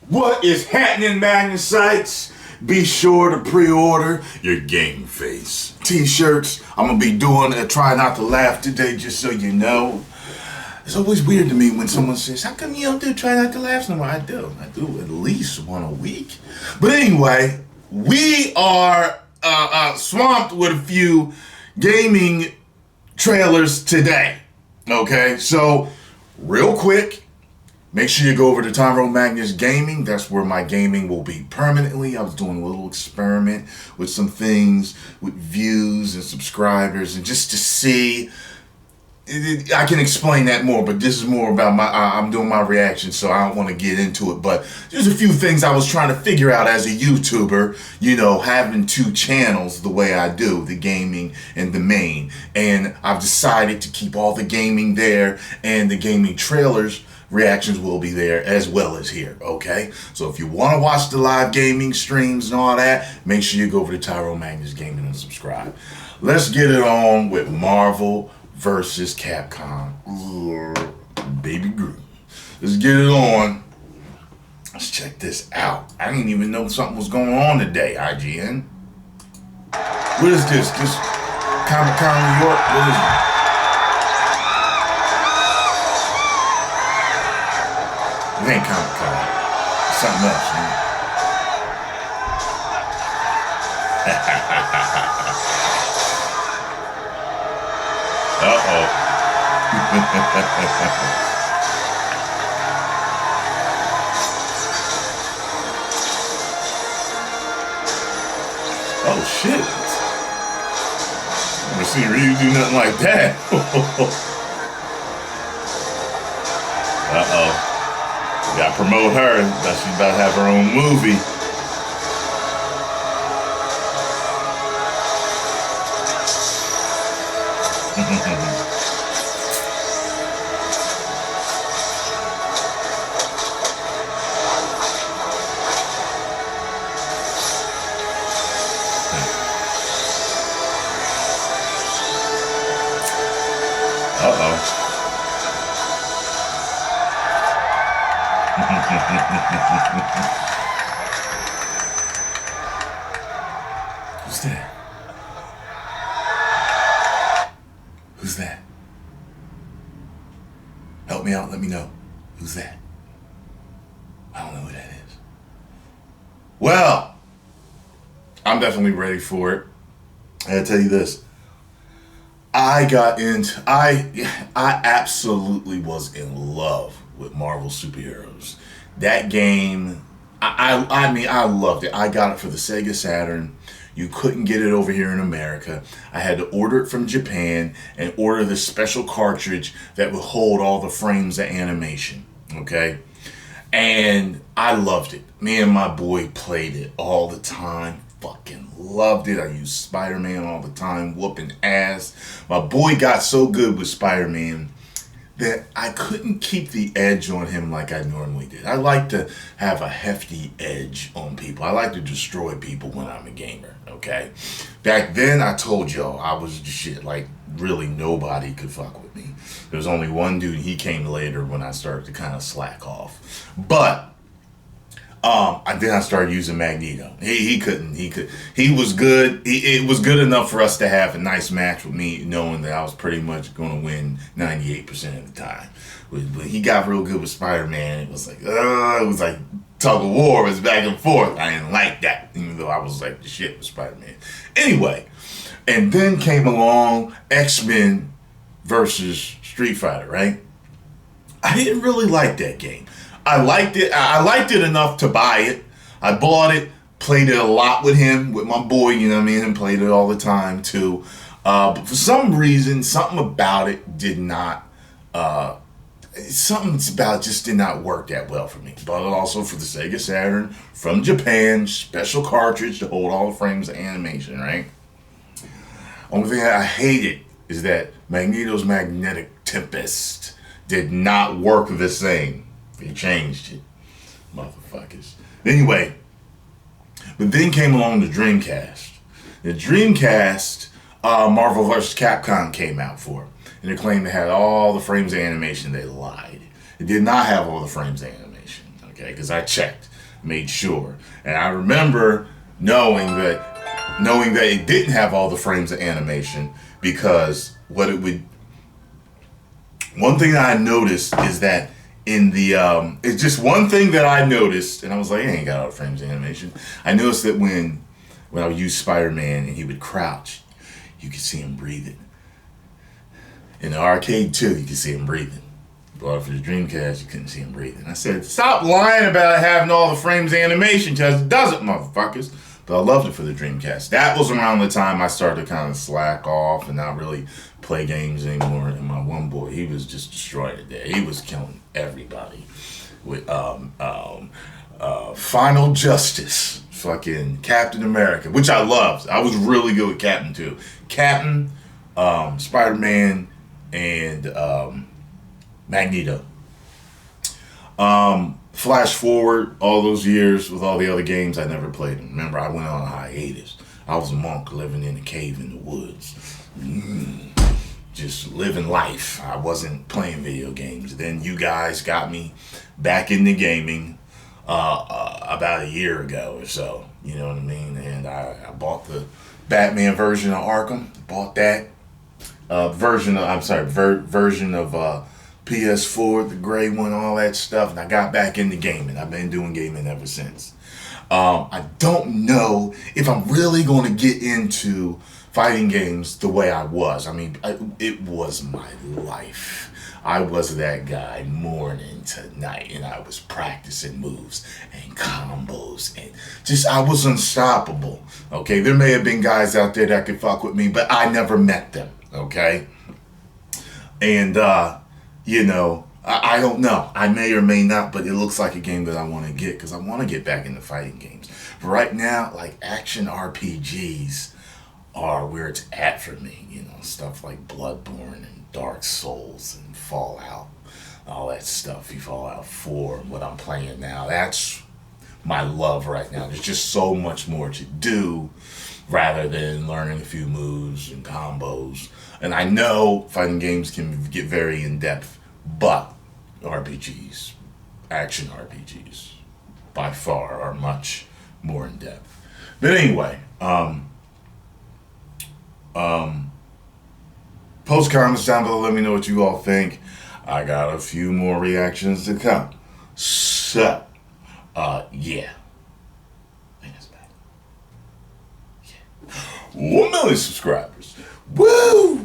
What is happening, Magnus sites? Be sure to pre-order your Game Face t-shirts. I'm gonna be doing a Try Not to Laugh today, just so you know. It's always weird to me when someone says, how come you don't do Try Not to Laugh no more? I do at least one a week. But anyway, we are swamped with a few gaming trailers today. Okay, so real quick, make sure you go over to Tyrone Magnus Gaming. That's where my gaming will be permanently. I was doing a little experiment with some things, with views and subscribers, and just to see. I can explain that more, but this is more about I'm doing my reaction, so I don't want to get into it. But there's a few things I was trying to figure out as a YouTuber, you know, having two channels the way I do, the gaming and the main. And I've decided to keep all the gaming there, and the gaming trailers reactions will be there as well as here, okay? So if you want to watch the live gaming streams and all that, make sure you go over to Tyrone Magnus Gaming and subscribe. Let's get it on with Marvel versus Capcom. Baby girl. Let's get it on. Let's check this out. I didn't even know something was going on today, IGN. What is this? This Comic-Con New York? What is it? It ain't Comic-Con. It's something else, man. Uh-oh. Oh, shit. I've never seen Ryu do nothing like that. Uh-oh. Gotta promote her. She's about to have her own movie. Uh-oh. Who's that? Who's that? Help me out, let me know. Who's that? I don't know who that is. Well, I'm definitely ready for it. I gotta tell you this. I absolutely was in love with Marvel superheroes. That game, I mean, I loved it. I got it for the Sega Saturn. You couldn't get it over here in America. I had to order it from Japan and order the special cartridge that would hold all the frames of animation, okay? And I loved it. Me and my boy played it all the time. Fucking loved it. I used Spider-Man all the time, whooping ass. My boy got so good with Spider-Man that I couldn't keep the edge on him like I normally did. I like to have a hefty edge on people. I like to destroy people when I'm a gamer, okay? Back then, I told y'all, I was the shit. Like, really nobody could fuck with me. There was only one dude, he came later when I started to kind of slack off. But then I started using Magneto. He was good. It was good enough for us to have a nice match with me, knowing that I was pretty much going to win 98% of the time. When he got real good with Spider-Man, it was like tug of war. It was back and forth. I didn't like that, even though I was like the shit with Spider-Man. Anyway, and then came along X-Men versus Street Fighter, right? I didn't really like that game. I liked it. I liked it enough to buy it. I bought it, played it a lot with him, with my boy, you know what I mean, and played it all the time too. But for some reason, something about it did not, just did not work that well for me. But also for the Sega Saturn from Japan, special cartridge to hold all the frames of animation, right? Only thing I hated is that Magneto's Magnetic Tempest did not work the same. They changed it. Motherfuckers. Anyway, but then came along the Dreamcast. The Dreamcast, Marvel vs. Capcom came out for. And they claimed it had all the frames of animation. They lied. It did not have all the frames of animation, okay? Because I checked, made sure. And I remember knowing that it didn't have all the frames of animation because what it would... One thing that I noticed is that in the... it's just one thing that I noticed, and I was like, it ain't got all the frames of animation. I noticed that when I would use Spider-Man and he would crouch, you could see him breathing. In the arcade too, you could see him breathing. But for the Dreamcast, you couldn't see him breathing. I said, stop lying about having all the frames of animation, because it doesn't, motherfuckers. But I loved it for the Dreamcast. That was around the time I started to kind of slack off and not really play games anymore. And my one boy, he was just destroying it there. He was killing everybody with Final Justice, fucking Captain America, which I loved. I was really good with Captain too. Captain, Spider-Man, and Magneto. Flash forward all those years with all the other games, I never played them. Remember, I went on a hiatus. I was a monk living in a cave in the woods. Just living life. I wasn't playing video games. Then you guys got me back into gaming about a year ago or so. You know what I mean? And I bought the Batman version of Arkham. Bought that version of PS4, the gray one, all that stuff, and I got back into gaming. I've been doing gaming ever since. I don't know if I'm really going to get into fighting games the way I was. I mean, it was my life. I was that guy morning to night, and I was practicing moves and combos, and just, I was unstoppable, okay? There may have been guys out there that could fuck with me, but I never met them, okay? And, you know, I don't know. I may or may not, but it looks like a game that I want to get because I want to get back into fighting games. But right now, like action RPGs are where it's at for me. You know, stuff like Bloodborne and Dark Souls and Fallout, all that stuff. Fallout 4, what I'm playing now. That's my love right now. There's just so much more to do rather than learning a few moves and combos. And I know fighting games can get very in-depth, but RPGs, action RPGs, by far are much more in-depth. But anyway, post comments down below, let me know what you all think. I got a few more reactions to come. So, yeah. I think that's bad. Yeah. 1 million subscribers. Woo!